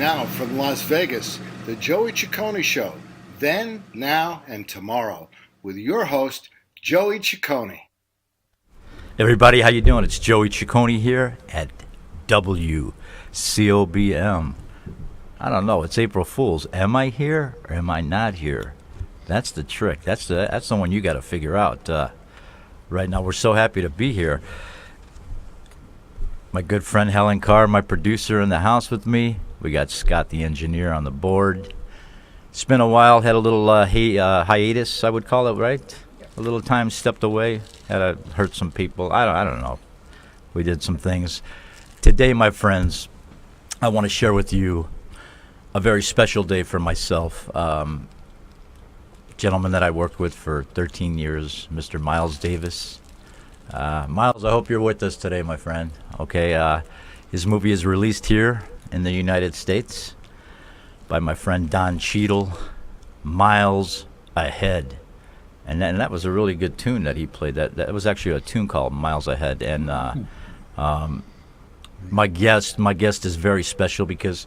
Now from Las Vegas, the Joey Ciccone Show. Then, now, and tomorrow with your host, Joey Ciccone. Everybody, how you doing? It's Joey Ciccone here at WCOBM. I don't know. It's April Fool's. Am I here or am I not here? That's the trick. That's the one you got to figure out. Right now, we're so happy to be here. My good friend Helen Carr, my producer, in the house with me. We got Scott, the engineer, on the board. It's been a while. Had a little hiatus, I would call it, right? A little time stepped away. Had to hurt some people. I don't know. We did some things. Today, my friends, I want to share with you a very special day for myself. Gentleman that I worked with for 13 years, Mr. Miles Davis. Miles, I hope you're with us today, my friend. Okay, his movie is released here in the United States by my friend Don Cheadle, Miles Ahead. And that was a really good tune that he played. That was actually a tune called Miles Ahead. And my guest is very special because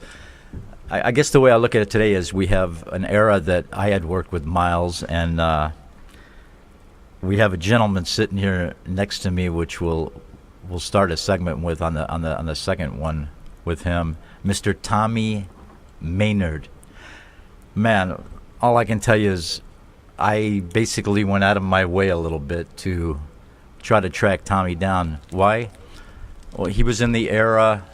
I guess the way I look at it today is we have an era that I had worked with Miles, and we have a gentleman sitting here next to me, which we'll start a segment with on the second one with him, Mr. Tommy Maynard. Man, all I can tell you is I basically went out of my way a little bit to try to track Tommy down. Why? Well, he was in the era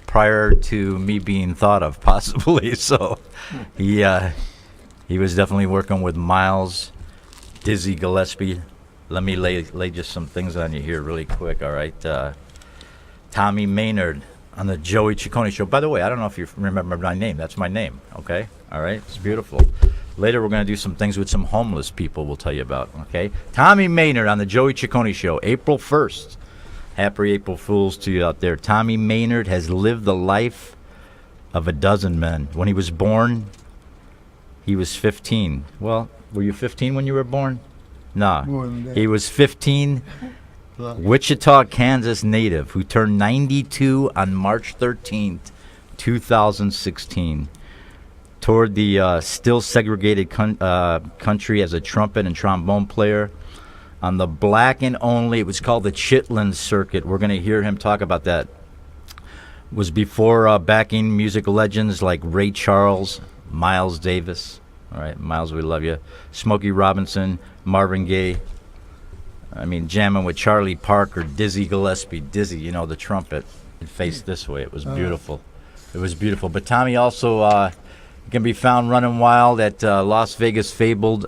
prior to me being thought of, possibly. So he was definitely working with Miles, Dizzy Gillespie. Let me lay just some things on you here really quick, all right? Tommy Maynard on the Joey Ciccone Show. By the way, I don't know if you remember my name. That's my name, okay? All right? It's beautiful. Later, we're going to do some things with some homeless people we'll tell you about, okay? Tommy Maynard on the Joey Ciccone Show, April 1st. Happy April Fools to you out there. Tommy Maynard has lived the life of a dozen men. When he was born, he was 15. Well, were you 15 when you were born? No. More than that. He was 15, Wichita, Kansas native, who turned 92 on March 13th, 2016. Toured the still segregated country as a trumpet and trombone player on the black and only, it was called the Chitlin Circuit. We're going to hear him talk about that. It was before backing music legends like Ray Charles, Miles Davis. All right, Miles, we love you. Smokey Robinson, Marvin Gaye. I mean, jamming with Charlie Parker, Dizzy Gillespie. Dizzy, you know, the trumpet. It faced this way. It was beautiful. It was beautiful. But Tommy also can be found running wild at Las Vegas fabled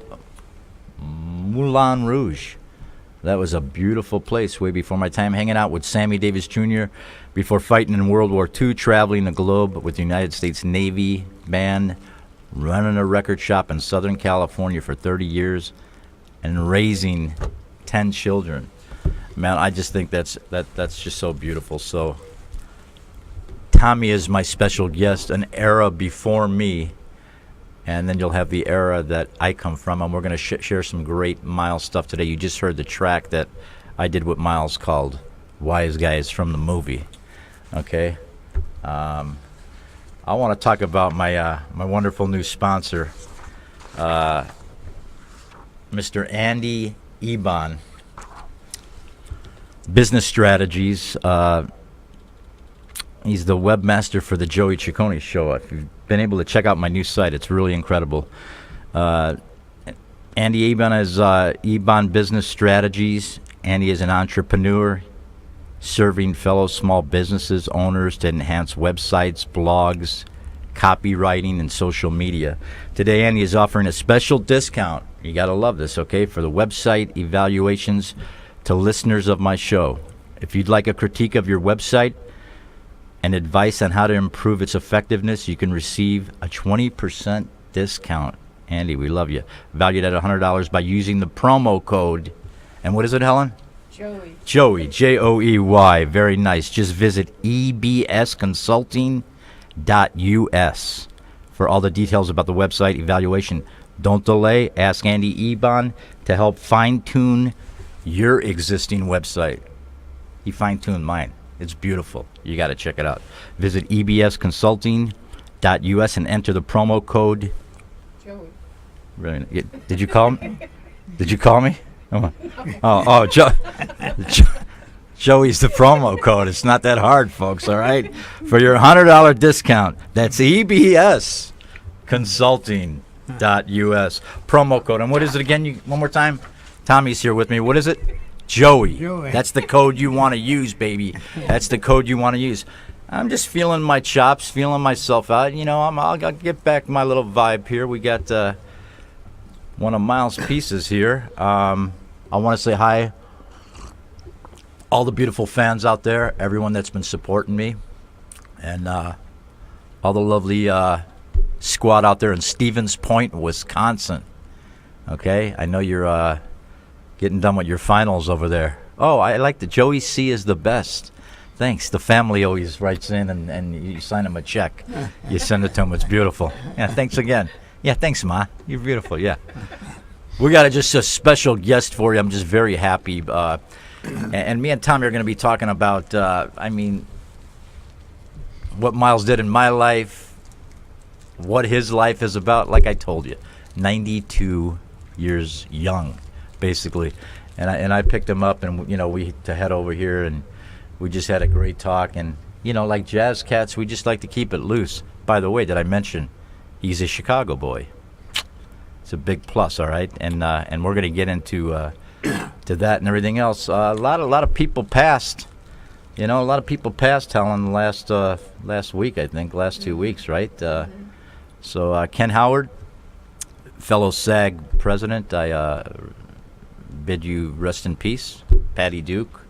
Moulin Rouge. That was a beautiful place way before my time, hanging out with Sammy Davis Jr. before fighting in World War II, traveling the globe with the United States Navy Band, running a record shop in Southern California for 30 years, and raising 10 children. Man, I just think that's just so beautiful. So Tommy is my special guest, an era before me. And then you'll have the era that I come from, and we're going to share some great Miles stuff today. You just heard the track that I did with Miles called Wise Guys from the movie. Okay? I want to talk about my wonderful new sponsor, Mr. Andy Ebon, Business Strategies. He's the webmaster for the Joey Ciccone Show. If you've been able to check out my new site, it's really incredible. Andy Ebon is Ebon Business Strategies. Andy is an entrepreneur serving fellow small businesses owners to enhance websites, blogs, copywriting, and social media. Today, Andy is offering a special discount. You got to love this, okay, for the website evaluations to listeners of my show. If you'd like a critique of your website and advice on how to improve its effectiveness, you can receive a 20% discount. Andy, we love you. Valued at $100 by using the promo code. And what is it, Helen? Joey. Joey, Joey. Very nice. Just visit ebsconsulting.us for all the details about the website evaluation. Don't delay. Ask Andy Ebon to help fine-tune your existing website. He fine-tuned mine. It's beautiful. You got to check it out. Visit EBS Consulting .us and enter the promo code. Joey. Really? Did you call me? Did you call me? Joey's the promo code. It's not that hard, folks, all right? For your $100 discount, that's EBS Consulting.us. Promo code. And what is it again? One more time? Tommy's here with me. What is it? Joey. That's the code you want to use, baby. That's the code you want to use. I'm just feeling my chops, feeling myself out. You know, I'll get back my little vibe here. We got one of Miles' pieces here. I want to say hi, all the beautiful fans out there, everyone that's been supporting me, and all the lovely squad out there in Stevens Point, Wisconsin. Okay, I know you're getting done with your finals over there. Oh, I like the Joey C is the best. Thanks. The family always writes in and you sign them a check. You send it to them. It's beautiful. Yeah, thanks again. Yeah, thanks, Ma. You're beautiful. Yeah. We got just a special guest for you. I'm just very happy. And me and Tommy are going to be talking about, what Miles did in my life, what his life is about. Like I told you, 92 years young, basically. And I picked him up, and we to head over here, and we just had a great talk. And like jazz cats, we just like to keep it loose. By the way, did I mention he's a Chicago boy? It's a big plus, all right. And we're going to get into to that and everything else. A lot of people passed. A lot of people passed, Helen, last week, I think, last 2 weeks, right? So Ken Howard, fellow SAG president, I bid you rest in peace. Patty Duke.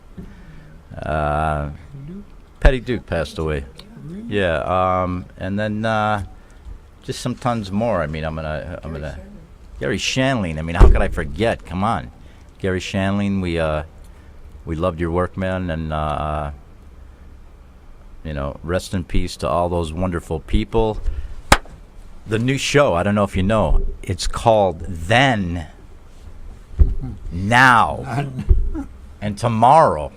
Patty Duke passed away. Yeah, and then just some tons more. I'm gonna Gary Shandling. How could I forget? Come on, Gary Shandling. We loved your work, man, and rest in peace to all those wonderful people. The new show, I don't know if you know, it's called Then, Now, and Tomorrow.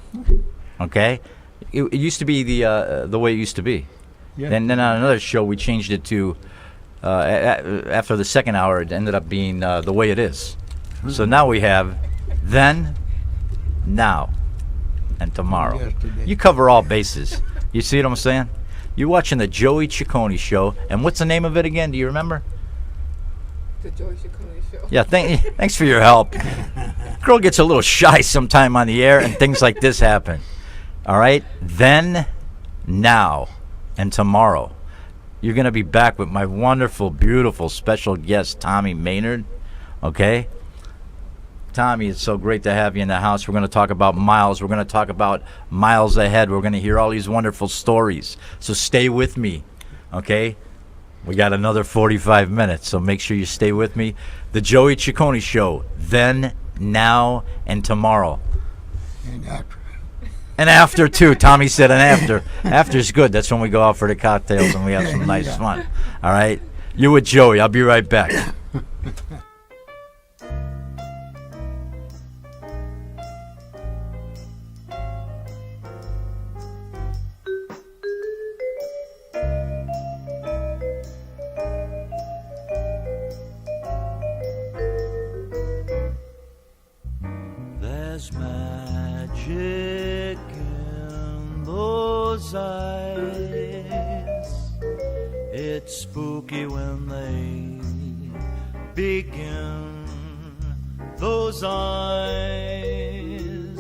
Okay, it used to be the way it used to be. Yeah. Then on another show we changed it to after the second hour it ended up being the way it is. So now we have Then, Now, and Tomorrow. Yesterday. You cover all bases. You see what I'm saying? You're watching the Joey Ciccone show, and what's the name of it again? Do you remember? The Joey Ciccone show. Yeah, thanks for your help. Girl gets a little shy sometime on the air, and things like this happen. All right? Then, Now, and Tomorrow. You're going to be back with my wonderful, beautiful special guest, Tommy Maynard. Okay? Tommy, it's so great to have you in the house. We're going to talk about Miles. We're going to talk about Miles ahead. We're going to hear all these wonderful stories. So stay with me, okay? We got another 45 minutes, so make sure you stay with me. The Joey Ciccone Show, Then, Now, and Tomorrow. And after. And after, too. Tommy said and after. After's good. That's when we go out for the cocktails and we have some nice fun. All right? You're with Joey. I'll be right back. There's magic in those eyes. It's spooky when they begin. Those eyes,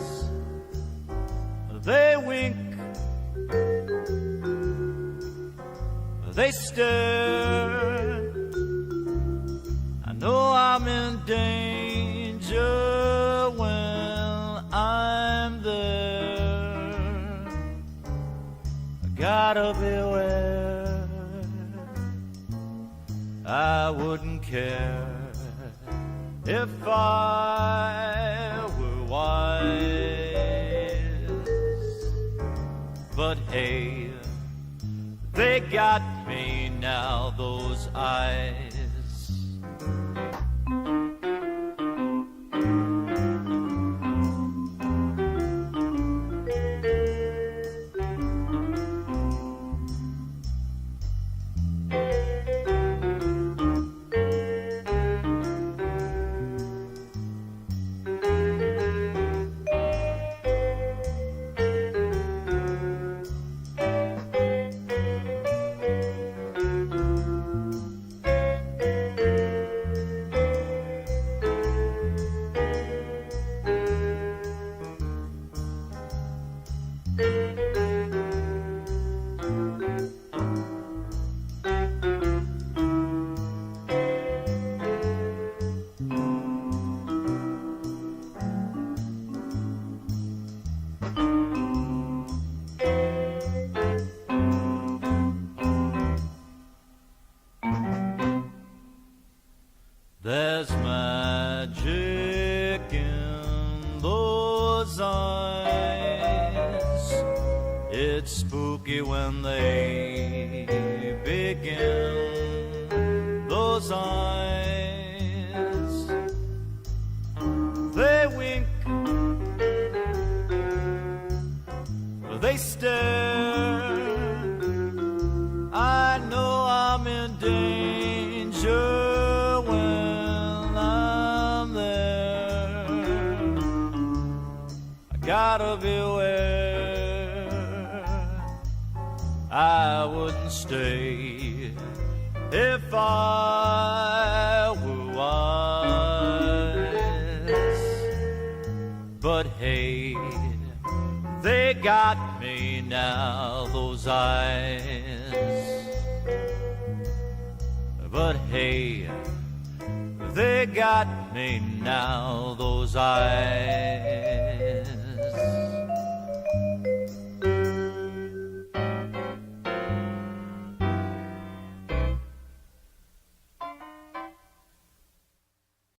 they wink, they stare. I know I'm in danger when I'm there. I gotta beware. I wouldn't care if I were wise. But hey, they got me now, those eyes. It's spooky when they begin. Those eyes, they wink, they stare. I know I'm in danger when I'm there. I gotta beware. I wouldn't stay if I were wise. But hey, they got me now, those eyes. But hey, they got me now, those eyes.